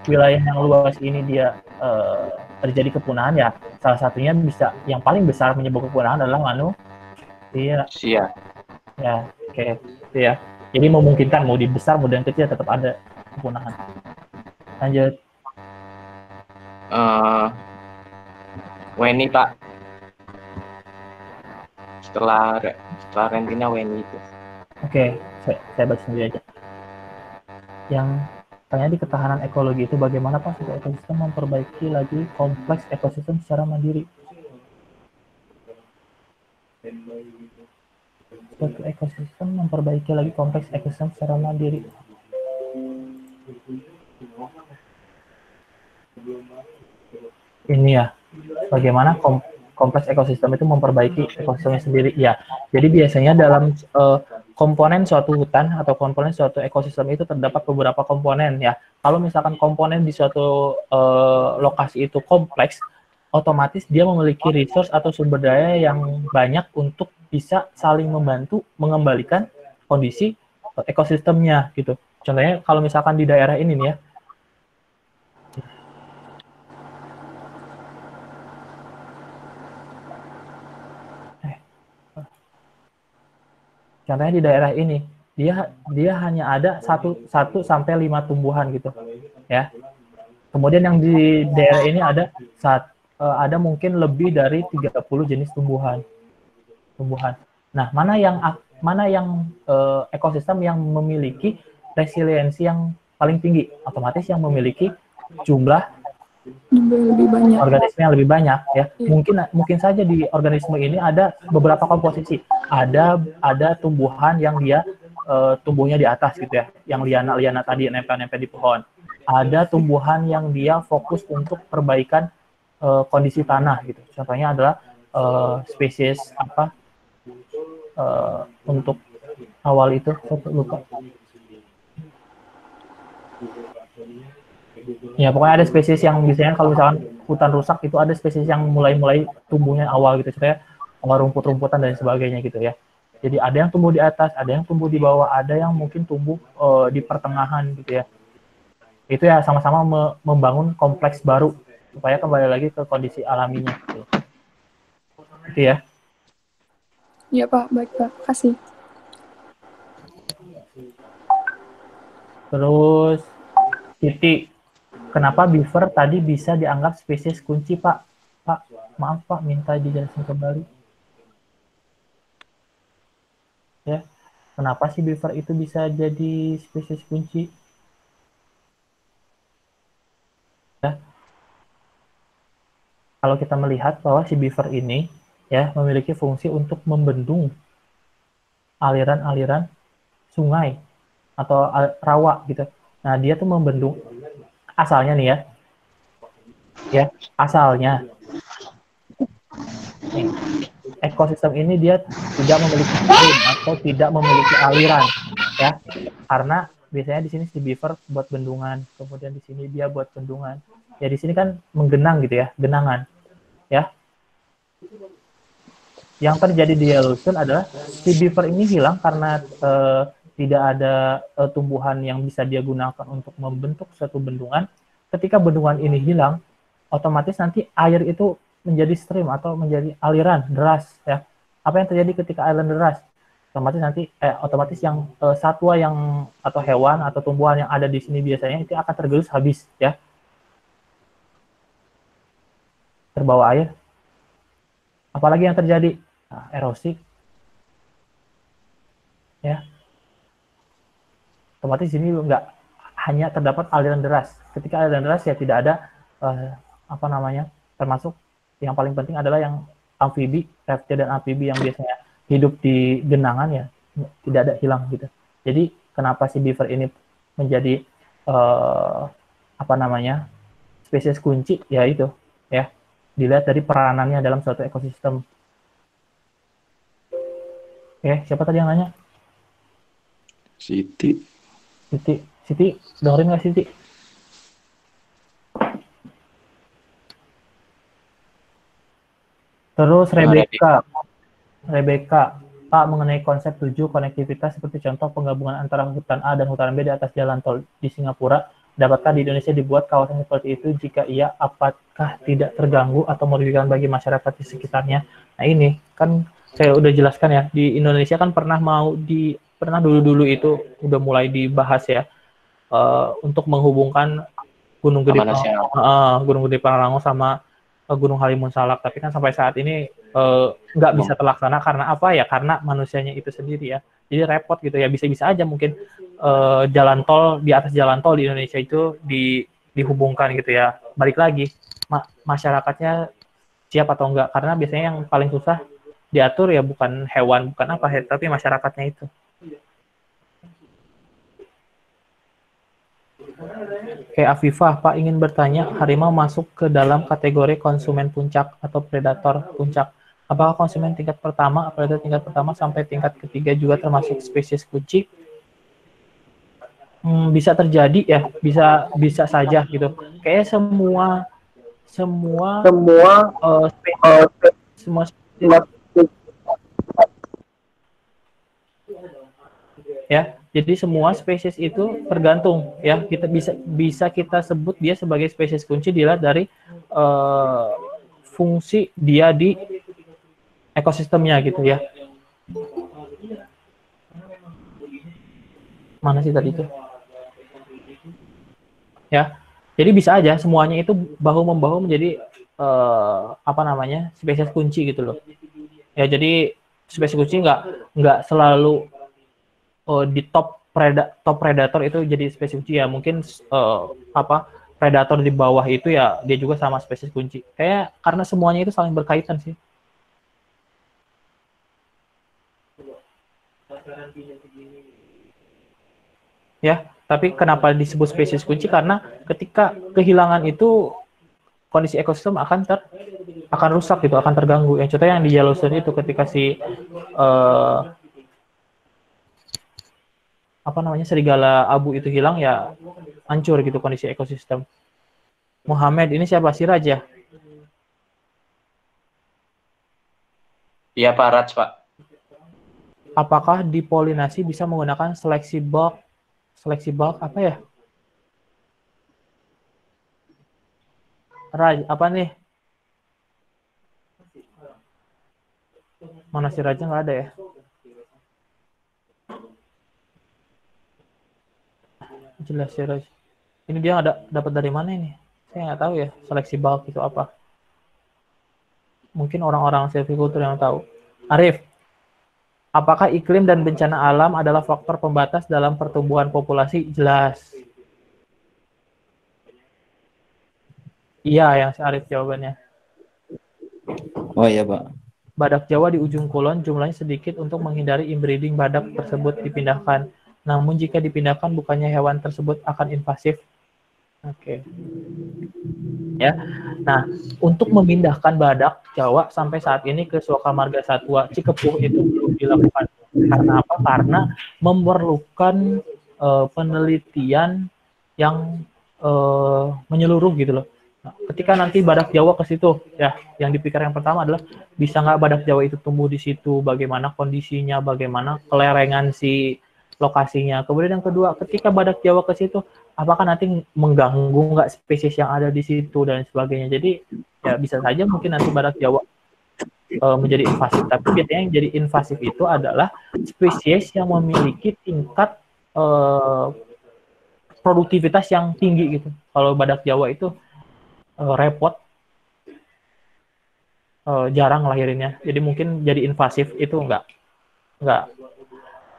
wilayah yang luas ini dia terjadi kepunahan, ya salah satunya bisa yang paling besar menyebabkan kepunahan adalah manusia. Sia. Ya, oke, itu ya. Jadi memungkinkan mau di besar mau yang kecil tetap ada kepunahan. Lanjut. Weni Pak. Setelah Rentina Weni itu. Oke, saya baca sendiri aja. Yang tanya di ketahanan ekologi itu bagaimana Pak suatu ekosistem memperbaiki lagi kompleks ekosistem secara mandiri. Suatu ekosistem memperbaiki lagi kompleks ekosistem secara mandiri. Ini ya, bagaimana kompleks ekosistem itu memperbaiki ekosistemnya sendiri. Ya, jadi biasanya dalam komponen suatu hutan atau komponen suatu ekosistem itu terdapat beberapa komponen ya. Kalau misalkan komponen di suatu lokasi itu kompleks, otomatis dia memiliki resource atau sumber daya yang banyak untuk bisa saling membantu mengembalikan kondisi ekosistemnya gitu. Contohnya kalau misalkan di daerah ini nih ya, contohnya di daerah ini dia hanya ada 1 sampai 5 tumbuhan gitu ya. Kemudian yang di daerah ini ada mungkin lebih dari 30 jenis tumbuhan. Nah, mana yang ekosistem yang memiliki resiliensi yang paling tinggi? Otomatis yang memiliki jumlah lebih banyak. Organisme yang lebih banyak ya. Mungkin saja di organisme ini ada beberapa komposisi. Ada tumbuhan yang dia tumbuhnya di atas gitu ya, yang liana tadi nempel-nempel di pohon. Ada tumbuhan yang dia fokus untuk perbaikan kondisi tanah gitu. Contohnya adalah spesies apa untuk awal itu saya lupa. Ya pokoknya ada spesies yang biasanya kalau misalkan hutan rusak itu ada spesies yang mulai tumbuhnya awal gitu, saya rumput-rumputan dan sebagainya gitu ya. Jadi ada yang tumbuh di atas, ada yang tumbuh di bawah, ada yang mungkin tumbuh di pertengahan gitu ya. Itu ya sama-sama membangun kompleks baru supaya kembali lagi ke kondisi alaminya gitu. Itu ya. Iya Pak, baik Pak, kasih. Terus Siti, kenapa beaver tadi bisa dianggap spesies kunci, Pak? Pak, maaf Pak, minta dijelasin kembali. Ya, kenapa sih beaver itu bisa jadi spesies kunci? Ya, kalau kita melihat bahwa si beaver ini ya memiliki fungsi untuk membendung aliran-aliran sungai atau rawa gitu. Nah, dia tuh membendung asalnya nih ya asalnya nih, ekosistem ini dia tidak memiliki stream atau tidak memiliki aliran ya, karena biasanya di sini si beaver buat bendungan, kemudian di sini dia buat bendungan. Ya di sini kan menggenang gitu ya, genangan ya. Yang terjadi di Yellowstone adalah si beaver ini hilang karena tidak ada tumbuhan yang bisa dia gunakan untuk membentuk suatu bendungan. Ketika bendungan ini hilang, otomatis nanti air itu menjadi stream atau menjadi aliran deras ya. Apa yang terjadi ketika aliran deras? Otomatis yang satwa yang atau hewan atau tumbuhan yang ada di sini biasanya itu akan tergerus habis ya. Terbawa air. Apalagi yang terjadi? Nah, erosi. Ya. Otomatis ini nggak hanya terdapat aliran deras. Ketika aliran deras ya tidak ada termasuk yang paling penting adalah yang amfibi, reptil dan amfibi yang biasanya hidup di genangan ya tidak ada, hilang gitu. Jadi kenapa si beaver ini menjadi spesies kunci ya itu ya, dilihat dari peranannya dalam suatu ekosistem. Siapa tadi yang nanya? Siti, dengerin nggak Siti? Terus Rebecca, Pak, mengenai konsep 7 konektivitas seperti contoh penggabungan antara hutan A dan hutan B di atas jalan tol di Singapura, Dapatkah di Indonesia dibuat kawasan seperti itu? Jika iya, apakah tidak terganggu atau merugikan bagi masyarakat di sekitarnya? Nah ini kan saya udah jelaskan ya, di Indonesia kan pernah dulu-dulu itu udah mulai dibahas ya, untuk menghubungkan Gunung Gede Taman Nasional. Gunung Gede Pangrango sama Gunung Halimun Salak. Tapi kan sampai saat ini nggak bisa terlaksana karena apa ya? Karena manusianya itu sendiri ya. Jadi repot gitu ya. Bisa-bisa aja mungkin jalan tol di atas jalan tol di Indonesia itu dihubungkan gitu ya. Balik lagi masyarakatnya siap atau enggak? Karena biasanya yang paling susah diatur ya bukan hewan, bukan apa ya, tapi masyarakatnya itu. Kayak Afifah, Pak ingin bertanya, harimau masuk ke dalam kategori konsumen puncak atau predator puncak. Apakah konsumen tingkat pertama, predator tingkat pertama sampai tingkat ketiga juga termasuk spesies kunci? Bisa terjadi ya, bisa saja gitu. Kayak semua ya. Jadi semua spesies itu tergantung ya, kita bisa kita sebut dia sebagai spesies kunci dilihat dari fungsi dia di ekosistemnya gitu ya. Mana sih tadi itu? Ya. Jadi bisa aja semuanya itu bahu-membahu menjadi spesies kunci gitu loh. Ya jadi spesies kunci nggak selalu di top predator itu jadi spesies kunci ya, mungkin predator di bawah itu ya dia juga sama spesies kunci. Kayak karena semuanya itu saling berkaitan sih. Ya, tapi kenapa disebut spesies kunci? Karena ketika kehilangan itu kondisi ekosistem akan rusak gitu, akan terganggu. Yang contohnya yang di Yellowstone itu ketika serigala abu itu hilang ya hancur gitu kondisi ekosistem. Muhammad, ini siapa sih Raja? Iya Pak Raj, Pak. Apakah di polinasi bisa menggunakan seleksi bulk apa ya? Raj, apa nih? Mana si Raja nggak ada ya? Jelas ya Raj. Ini dia dapat dari mana ini? Saya nggak tahu ya seleksi bulk itu apa. Mungkin orang-orang silvicultur yang tahu. Arif, apakah iklim dan bencana alam adalah faktor pembatas dalam pertumbuhan populasi? Jelas. Iya, yang si Arif jawabannya. Oh iya, Pak. Badak Jawa di ujung kulon jumlahnya sedikit untuk menghindari inbreeding badak tersebut dipindahkan. Namun jika dipindahkan bukannya hewan tersebut akan invasif. Oke. Ya. Nah, untuk memindahkan badak Jawa sampai saat ini ke Suaka Marga Satwa Cikepuh itu belum dilakukan. Karena apa? Karena memerlukan penelitian yang menyeluruh gitu loh. Nah, ketika nanti badak Jawa ke situ, ya, yang dipikir yang pertama adalah bisa nggak badak Jawa itu tumbuh di situ, bagaimana kondisinya, bagaimana kelerengan si lokasinya. Kemudian yang kedua, ketika badak Jawa ke situ, apakah nanti mengganggu nggak spesies yang ada di situ dan sebagainya. Jadi ya bisa saja mungkin nanti badak Jawa menjadi invasif. Tapi biasanya yang jadi invasif itu adalah spesies yang memiliki tingkat produktivitas yang tinggi gitu. Kalau badak Jawa itu repot, jarang lahirinnya. Jadi mungkin jadi invasif itu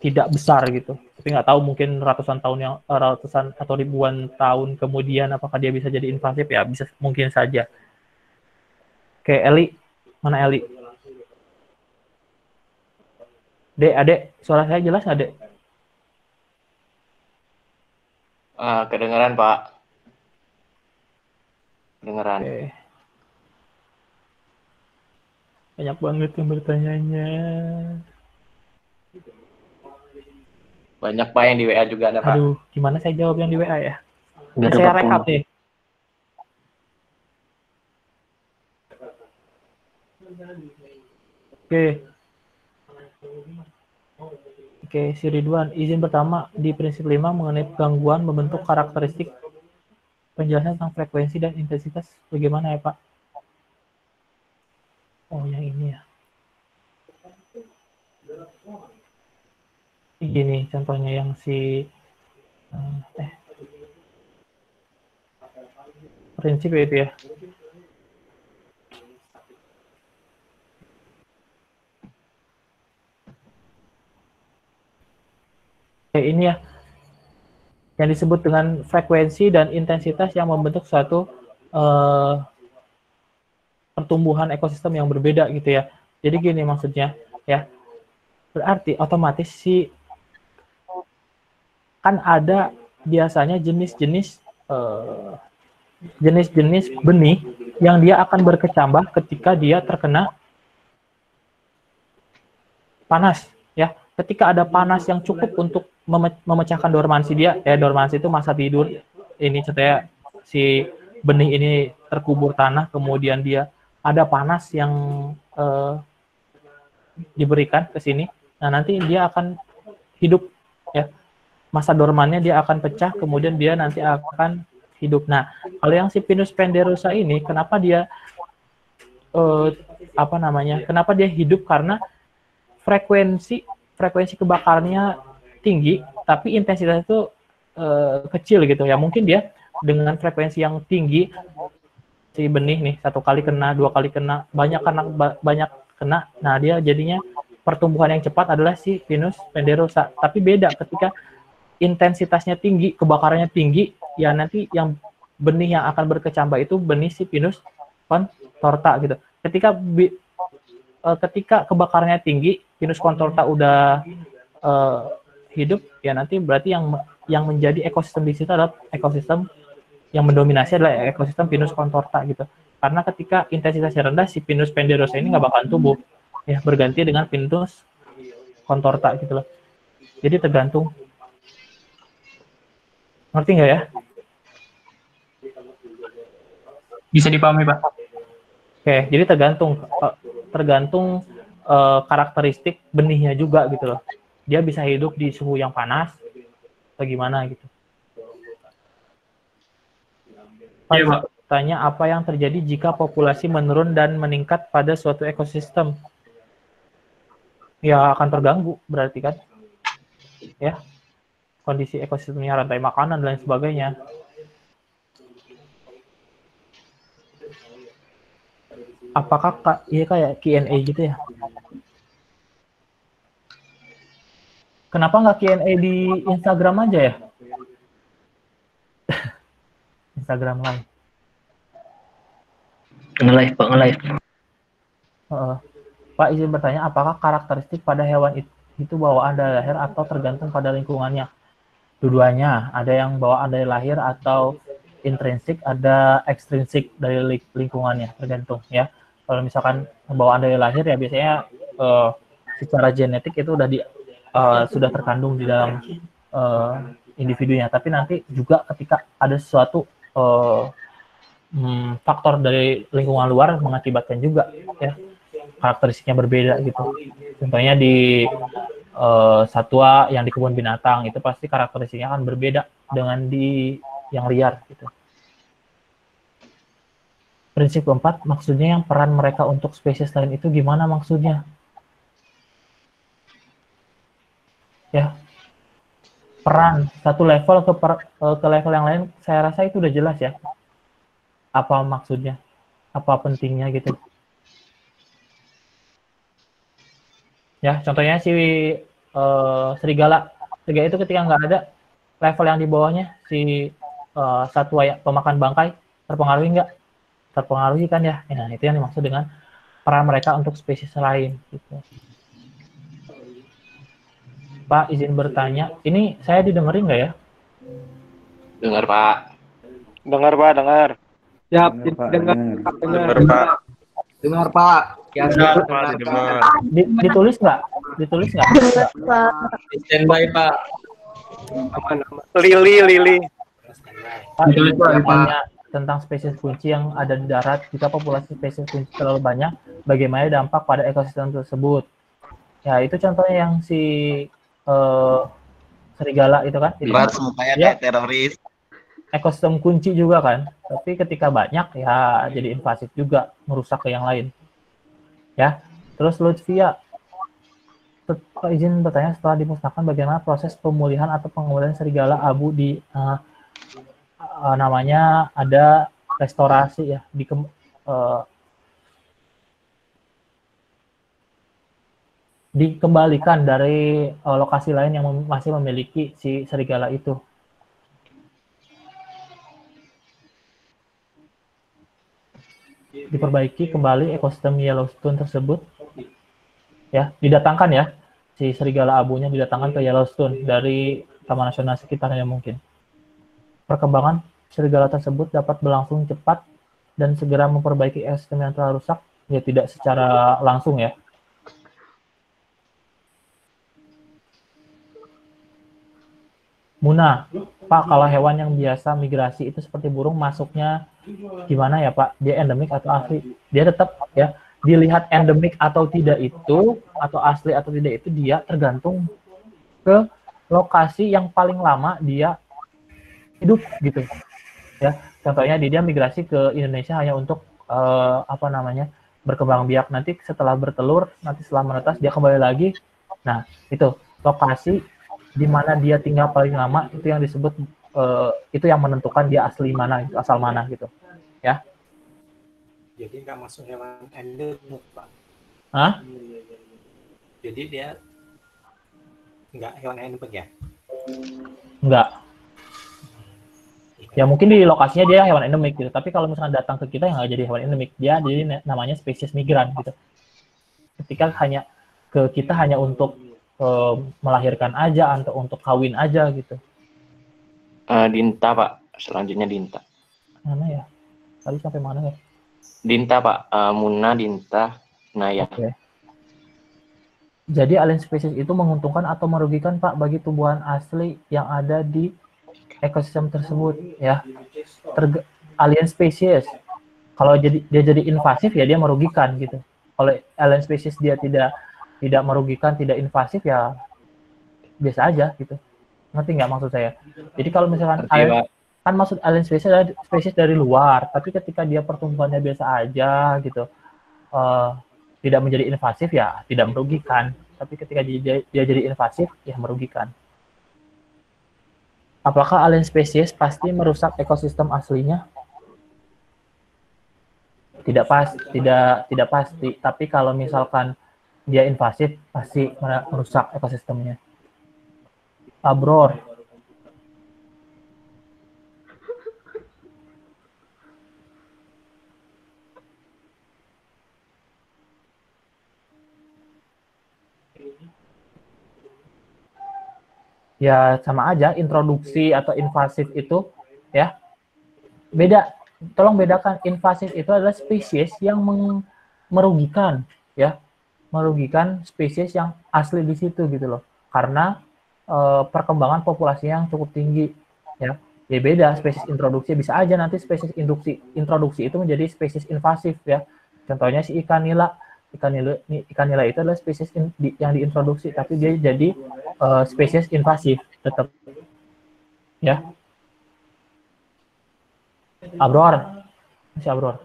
tidak besar gitu. Tapi nggak tahu mungkin ratusan atau ribuan tahun kemudian apakah dia bisa jadi invasif ya, bisa mungkin saja. Oke, Eli, mana Eli? Adek, suara saya jelas nggak, Dek? Kedengeran, Pak. Kedengeran. Oke. Banyak banget yang bertanya-nya. Banyak Pak yang di WA juga ada, Pak. Aduh, gimana saya jawab yang di WA ya? Saya rekap nih. Oke, si Ridwan, izin pertama di prinsip 5 mengenai gangguan membentuk karakteristik penjelasan tentang frekuensi dan intensitas bagaimana ya Pak? Oh yang ini ya. Gini contohnya yang si prinsip itu ya. Kayak ini ya, yang disebut dengan frekuensi dan intensitas yang membentuk suatu pertumbuhan ekosistem yang berbeda gitu ya. Jadi gini maksudnya ya, berarti otomatis kan ada biasanya jenis-jenis benih yang dia akan berkecambah ketika dia terkena panas ya. Ketika ada panas yang cukup untuk memecahkan dormansi dia, ya dormansi itu masa tidur. Ini contohnya si benih ini terkubur tanah, kemudian dia ada panas yang diberikan ke sini. Nah, nanti dia akan hidup ya. Masa dormannya dia akan pecah, kemudian dia nanti akan hidup. Nah, kalau yang si Pinus ponderosa ini, kenapa dia kenapa dia hidup? Karena frekuensi kebakarannya tinggi, tapi intensitas itu kecil gitu ya. Mungkin dia dengan frekuensi yang tinggi, si benih nih 1 kali kena, 2 kali kena, banyak kena. Nah, dia jadinya pertumbuhan yang cepat adalah si Pinus ponderosa. Tapi beda ketika intensitasnya tinggi, kebakarannya tinggi, ya nanti yang benih yang akan berkecambah itu benih si Pinus contorta gitu. Ketika kebakarannya tinggi, Pinus contorta udah hidup, ya nanti berarti yang menjadi ekosistem di situ adalah ekosistem yang mendominasi adalah ekosistem Pinus contorta gitu. Karena ketika intensitasnya rendah, si Pinus ponderosa ini nggak bakalan tumbuh, ya berganti dengan Pinus contorta gitu loh. Jadi tergantung. Ngerti nggak ya? Bisa dipahami, Pak. Oke, jadi tergantung karakteristik benihnya juga gitu loh. Dia bisa hidup di suhu yang panas atau gimana gitu. Iya, Pak. Tanya apa yang terjadi jika populasi menurun dan meningkat pada suatu ekosistem? Ya akan terganggu berarti kan? Ya. Kondisi ekosistemnya, rantai makanan dan lain sebagainya. Apakah kayak Q&A gitu ya? Kenapa nggak Q&A di Instagram aja ya? Instagram live. Nge-live, Pak, nge-live. Pak izin bertanya, apakah karakteristik pada hewan itu bawaan dari lahir atau tergantung pada lingkungannya? Dua-duanya, ada yang bawaan dari lahir atau intrinsik, ada ekstrinsik dari lingkungannya, tergantung ya. Kalau misalkan bawaan dari lahir ya biasanya secara genetik itu udah sudah terkandung di dalam individunya. Tapi nanti juga ketika ada sesuatu faktor dari lingkungan luar mengakibatkan juga ya karakteristiknya berbeda gitu. Contohnya di satwa yang di kebun binatang itu pasti karakteristiknya akan berbeda dengan di yang liar gitu. Prinsip keempat, maksudnya yang peran mereka untuk spesies lain itu gimana maksudnya? Ya, peran satu level ke level yang lain, saya rasa itu udah jelas ya. Apa maksudnya? Apa pentingnya gitu? Ya, contohnya si serigala itu ketika nggak ada, level yang di bawahnya si satwa pemakan bangkai terpengaruhi nggak? Terpengaruhi kan ya. Nah, itu yang dimaksud dengan peran mereka untuk spesies lain gitu. Pak, izin bertanya, ini saya didengerin nggak ya? Dengar, Pak. Dengar, Pak, dengar. Ya, Dengar, Pak. Dengar, Pak. Ya, Dengar, Pak, dengar. Ditulis nggak? Ditulis nggak? Standby, Pak. Aman. Lili. Pak, izin bertanya tentang spesies kunci yang ada di darat. Jika populasi spesies kunci terlalu banyak, bagaimana dampak pada ekosistem tersebut? Ya, itu contohnya yang si serigala itu kan. Berat mukanya kayak teroris. ekosistem kunci juga kan. Tapi ketika banyak ya jadi invasif juga, merusak ke yang lain. Ya. Terus Lutfia, izin bertanya, setelah dimusnahkan bagaimana proses pemulihan atau pengembalian serigala abu di namanya ada restorasi ya, dikembalikan dari lokasi lain yang masih memiliki si serigala itu. Diperbaiki kembali ekosistem Yellowstone tersebut, ya, didatangkan ya, si serigala abunya didatangkan ke Yellowstone dari Taman Nasional sekitarnya mungkin. Perkembangan serigala tersebut dapat berlangsung cepat dan segera memperbaiki ekosistem yang telah rusak, ya tidak secara langsung ya. Muna, Pak, kalau hewan yang biasa migrasi itu seperti burung, masuknya gimana ya Pak? Dia endemik atau asli? Dia tetap ya, dilihat endemik atau tidak itu, atau asli atau tidak itu, dia tergantung ke lokasi yang paling lama dia hidup gitu. Ya, contohnya dia migrasi ke Indonesia hanya untuk berkembang biak. Nanti setelah bertelur, nanti setelah menetas dia kembali lagi. Nah, itu lokasi di mana dia tinggal paling lama itu yang disebut itu yang menentukan dia asli mana, asal mana gitu, ya. Jadi nggak masuk hewan endemik, Pak. Hah? Jadi dia nggak hewan endemik ya? Enggak. Ya mungkin di lokasinya dia hewan endemik gitu, tapi kalau misalkan datang ke kita yang nggak jadi hewan endemik, dia jadi namanya spesies migran gitu. Ketika hanya ke kita hanya untuk melahirkan aja atau untuk kawin aja gitu. Dinta Pak, selanjutnya Dinta. Mana ya? Tadi sampai mana ya? Dinta Pak, Muna, Dinta, Naya. Oke. Jadi alien spesies itu menguntungkan atau merugikan Pak bagi tumbuhan asli yang ada di ekosistem tersebut ya. Alien spesies kalau dia jadi invasif ya dia merugikan gitu. Kalau alien spesies dia tidak merugikan, tidak invasif ya biasa aja gitu. Ngerti nggak maksud saya? Jadi kalau misalkan kan maksud alien spesies adalah spesies dari luar, tapi ketika dia pertumbuhannya biasa aja gitu, tidak menjadi invasif ya tidak merugikan. Tapi ketika dia jadi invasif ya merugikan. Apakah alien spesies pasti merusak ekosistem aslinya? Tidak pasti. Tapi kalau misalkan dia invasif pasti merusak ekosistemnya. Abror. Ya sama aja, introduksi atau invasif itu ya beda. Tolong bedakan, invasif itu adalah spesies yang merugikan ya. Merugikan spesies yang asli di situ gitu loh, karena perkembangan populasinya yang cukup tinggi ya. Ya beda, spesies introduksi bisa aja nanti spesies introduksi itu menjadi spesies invasif ya. Contohnya si ikan nila itu adalah spesies yang diintroduksi tapi dia jadi spesies invasif tetap ya. Abror, masih Abror.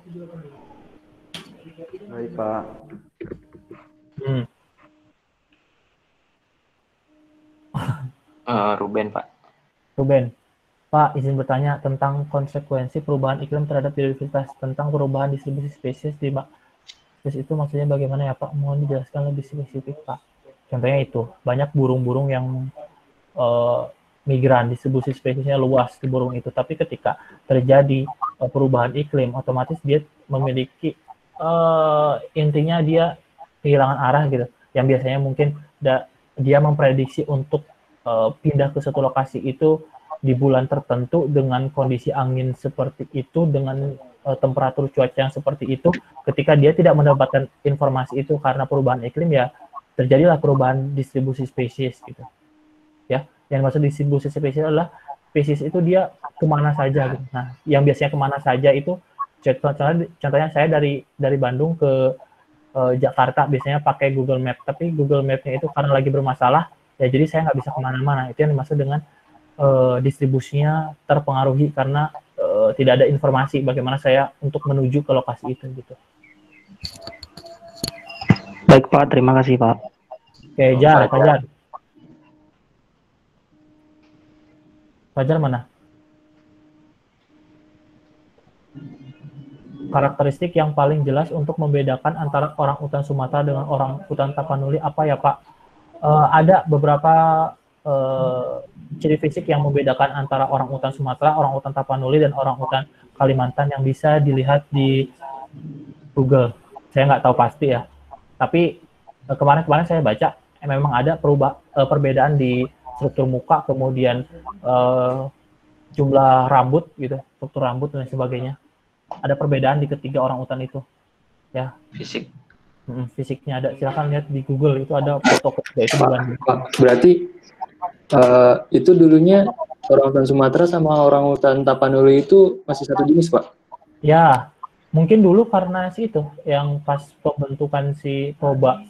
Baik Pak. Ruben Pak. Ruben, Pak izin bertanya tentang konsekuensi perubahan iklim terhadap biodiversitas, tentang perubahan distribusi spesies di spesies itu maksudnya bagaimana ya Pak? Mohon dijelaskan lebih spesifik Pak. Contohnya itu banyak burung-burung yang migran, distribusi spesiesnya luas di burung itu, tapi ketika terjadi perubahan iklim otomatis dia memiliki intinya dia kehilangan arah gitu, yang biasanya mungkin dia memprediksi untuk pindah ke satu lokasi itu di bulan tertentu dengan kondisi angin seperti itu, dengan temperatur cuaca yang seperti itu. Ketika dia tidak mendapatkan informasi itu karena perubahan iklim ya terjadilah perubahan distribusi spesies gitu ya. Yang maksud distribusi spesies adalah spesies itu dia kemana saja gitu. Nah yang biasanya kemana saja itu contohnya saya dari Bandung ke Jakarta biasanya pakai Google Map, tapi Google Map-nya itu karena lagi bermasalah ya jadi saya nggak bisa kemana-mana. Itu yang dimaksud dengan distribusinya terpengaruhi karena tidak ada informasi bagaimana saya untuk menuju ke lokasi itu gitu. Baik Pak, terima kasih Pak. Oke, Jar, Fajar. Fajar mana? Karakteristik yang paling jelas untuk membedakan antara orang utan Sumatera dengan orang utan Tapanuli apa ya Pak? Ada beberapa ciri fisik yang membedakan antara orang utan Sumatera, orang utan Tapanuli, dan orang utan Kalimantan yang bisa dilihat di Google. Saya nggak tahu pasti ya. Tapi kemarin saya baca memang ada perbedaan di struktur muka, kemudian jumlah rambut gitu, struktur rambut dan sebagainya. Ada perbedaan di ketiga orang utan itu, ya. Fisik. Fisiknya ada. Silakan lihat di Google, itu ada foto ketiga itu bukan. Berarti itu dulunya orang utan Sumatera sama orang utan Tapanuli itu masih satu jenis, Pak? Ya, mungkin dulu karena si itu yang pas pembentukan si toba.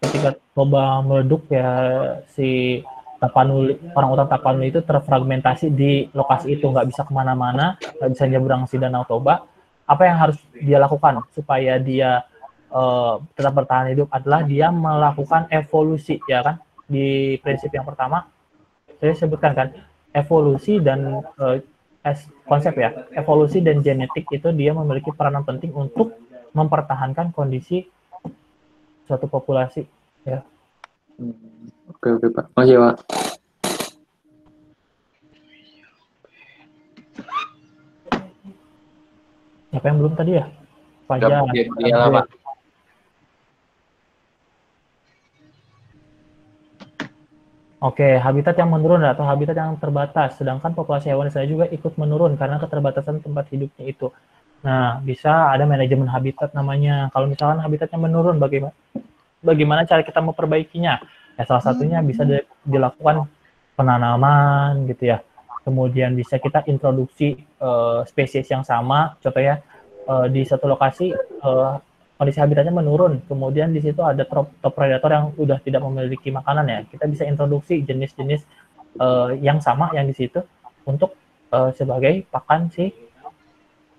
Ketika toba meleduk ya si Tapanuli, orang utan Tapanuli itu terfragmentasi di lokasi itu, nggak bisa kemana-mana, nggak bisa nyebrang si Danau Toba. Apa yang harus dia lakukan supaya dia tetap bertahan hidup adalah dia melakukan evolusi, ya kan? Di prinsip yang pertama saya sebutkan kan, evolusi dan konsep ya, evolusi dan genetik itu dia memiliki peranan penting untuk mempertahankan kondisi suatu populasi, ya. Oke Pak, makasih Pak. Siapa yang belum tadi ya? Fajar. Iya Pak. Oke, habitat yang menurun atau habitat yang terbatas, sedangkan populasi hewan saya juga ikut menurun karena keterbatasan tempat hidupnya itu. Nah, bisa ada manajemen habitat namanya. Kalau misalkan habitatnya menurun, bagaimana cara kita memperbaikinya? Ya, salah satunya bisa dilakukan penanaman gitu ya. Kemudian bisa kita introduksi spesies yang sama. Contohnya di satu lokasi kondisi habitatnya menurun, kemudian di situ ada top predator yang udah tidak memiliki makanan ya. Kita bisa introduksi jenis-jenis yang sama yang di situ untuk sebagai pakan si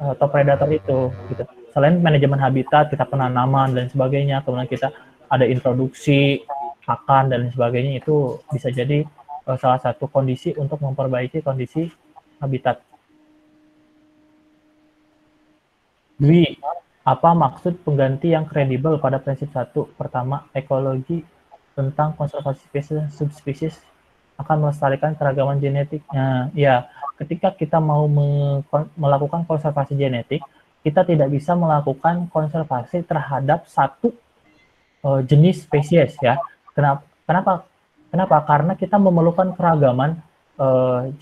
top predator itu gitu. Selain manajemen habitat, kita penanaman dan sebagainya, kemudian kita ada introduksi pakan dan sebagainya, itu bisa jadi salah satu kondisi untuk memperbaiki kondisi habitat. Dwi, apa maksud pengganti yang kredibel pada prinsip 1? Pertama, ekologi tentang konservasi spesies dan subspesies akan melestarikan keragaman genetiknya. Ya, ketika kita mau melakukan konservasi genetik, kita tidak bisa melakukan konservasi terhadap satu jenis spesies ya. Kenapa? Karena kita memerlukan keragaman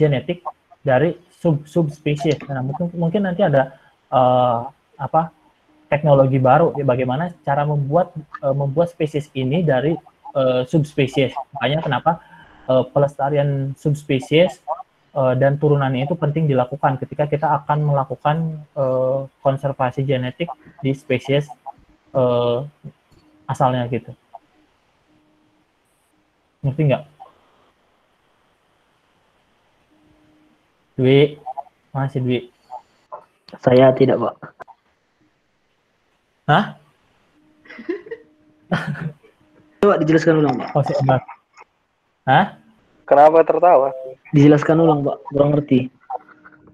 genetik dari subspesies. Nah, mungkin nanti ada teknologi baru ya, bagaimana cara membuat spesies ini dari subspesies. Makanya kenapa pelestarian subspesies dan turunannya itu penting dilakukan ketika kita akan melakukan konservasi genetik di spesies asalnya gitu. Ngerti nggak? Dwi, masih Dwi? Saya tidak, Pak. Hah? Coba dijelaskan ulang, Pak. Oh, siapa? Hah? Kenapa tertawa? Dijelaskan ulang, Pak. Kurang ngerti.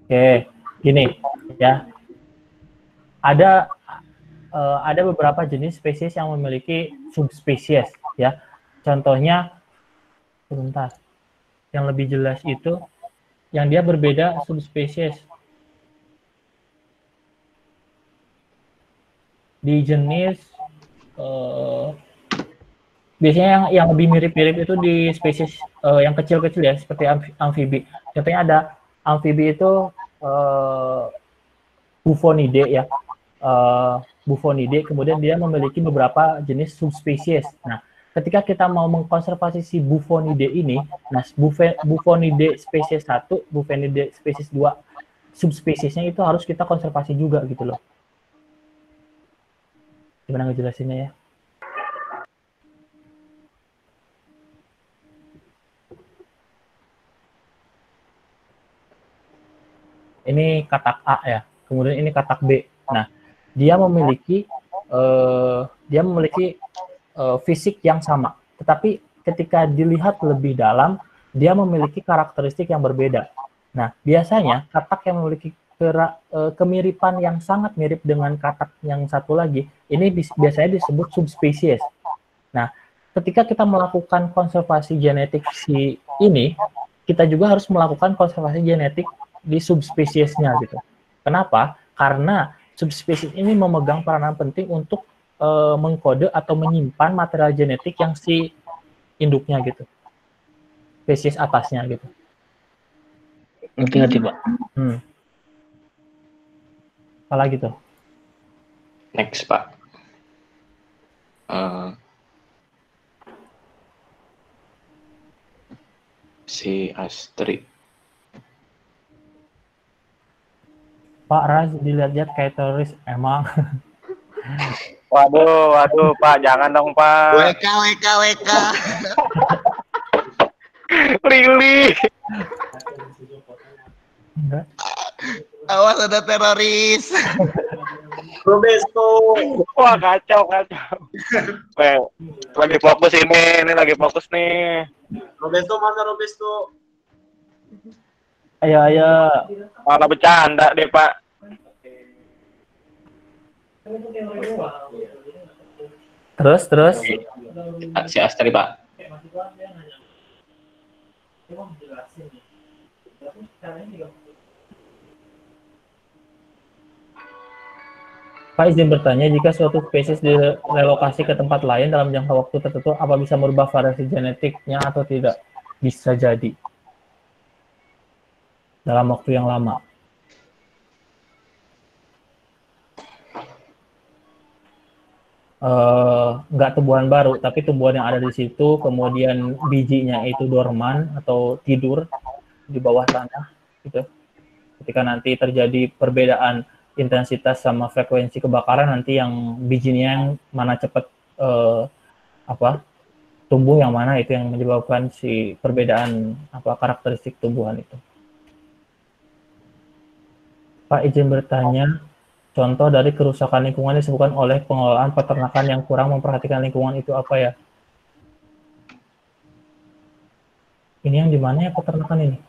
Oke, gini ya. Ada beberapa jenis spesies yang memiliki subspesies ya. Contohnya, sebentar. Yang lebih jelas itu yang dia berbeda subspesies. Di jenis biasanya yang lebih mirip-mirip itu di spesies yang kecil-kecil ya, seperti amfibi. Contohnya ada amfibi itu Bufonidae ya. Bufonidae, kemudian dia memiliki beberapa jenis subspesies. Nah, ketika kita mau mengkonservasi si Bufonidae ini, nah Bufonidae spesies 1, Bufonidae spesies 2, subspesiesnya itu harus kita konservasi juga gitu loh. Gimana ngejelasinnya ya? ini katak A ya, kemudian ini katak B. Nah, dia memiliki fisik yang sama, tetapi ketika dilihat lebih dalam, dia memiliki karakteristik yang berbeda. Nah, biasanya katak yang memiliki kemiripan yang sangat mirip dengan katak yang satu lagi, ini biasanya disebut subspesies. Nah, ketika kita melakukan konservasi genetik si ini, kita juga harus melakukan konservasi genetik di subspesiesnya gitu. Kenapa? Karena subspesies ini memegang peranan penting untuk mengkode atau menyimpan material genetik yang si induknya gitu, spesies atasnya gitu. Ngerti Pak. Apa lagi tuh? Next, Pak. Si Astrid. Pak Raz dilihat-lihat kayak teroris emang. Waduh, Pak, jangan dong, Pak. WK. Lili. Enggak. Awas ada teroris. Robesto. Wah, kacau. Lagi fokus ini lagi fokus nih. Robesto mana Robesto? Ayo. Malah bercanda deh, Pak. Terus. Si Astrid, Pak. Pak izin bertanya, jika suatu spesies direlokasi ke tempat lain dalam jangka waktu tertentu, apa bisa merubah variasi genetiknya atau tidak? Bisa jadi. Dalam waktu yang lama. Nggak tumbuhan baru, tapi tumbuhan yang ada di situ, kemudian bijinya itu dorman atau tidur di bawah tanah, gitu. Ketika nanti terjadi perbedaan intensitas sama frekuensi kebakaran, nanti yang bijinya yang mana cepat tumbuh, yang mana itu yang menyebabkan si perbedaan karakteristik tumbuhan itu. Pak izin bertanya, contoh dari kerusakan lingkungan disebabkan oleh pengelolaan peternakan yang kurang memperhatikan lingkungan itu apa ya? Ini yang di mana ya peternakan ini?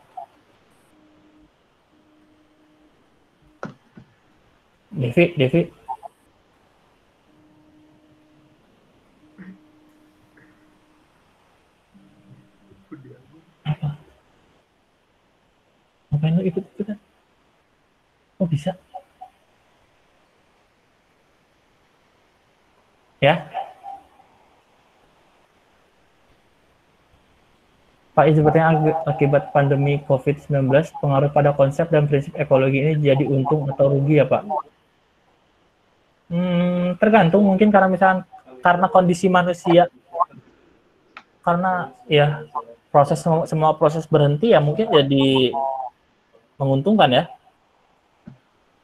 Devi. Ngapain lu ikut-ikutan? Oh bisa? Ya. Pak, sepertinya akibat pandemi COVID-19, pengaruh pada konsep dan prinsip ekologi ini jadi untung atau rugi ya Pak? Tergantung, mungkin karena kondisi manusia, karena ya semua proses berhenti ya mungkin jadi menguntungkan ya.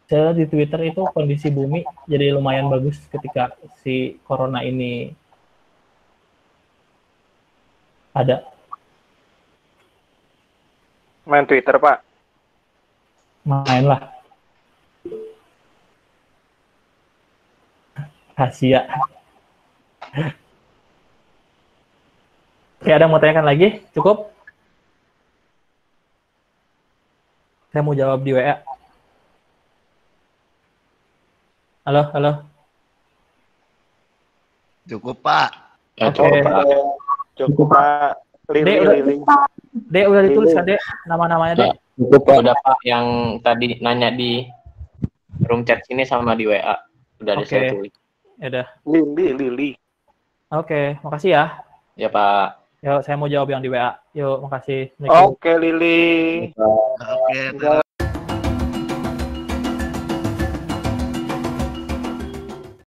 Saya di Twitter itu kondisi bumi jadi lumayan bagus ketika si corona ini ada. Main Twitter, Pak. Main lah. Rahasia. Oke, ada yang mau tanyakan lagi? Cukup? Saya mau jawab di WA. Halo. Cukup, Pak. Ya, Oke. Cukup, Pak. Lili. Dek, udah ditulis kan, Dek? Nama-namanya, Dek? Cukup, Pak. Udah, Pak, yang tadi nanya di room chat sini sama di WA. Udah ada saya tulis. Ya udah. Lili. Oke, makasih ya. Ya, Pak. Yuk, saya mau jawab yang di WA. Yuk, makasih. Oke, Lili. Oke,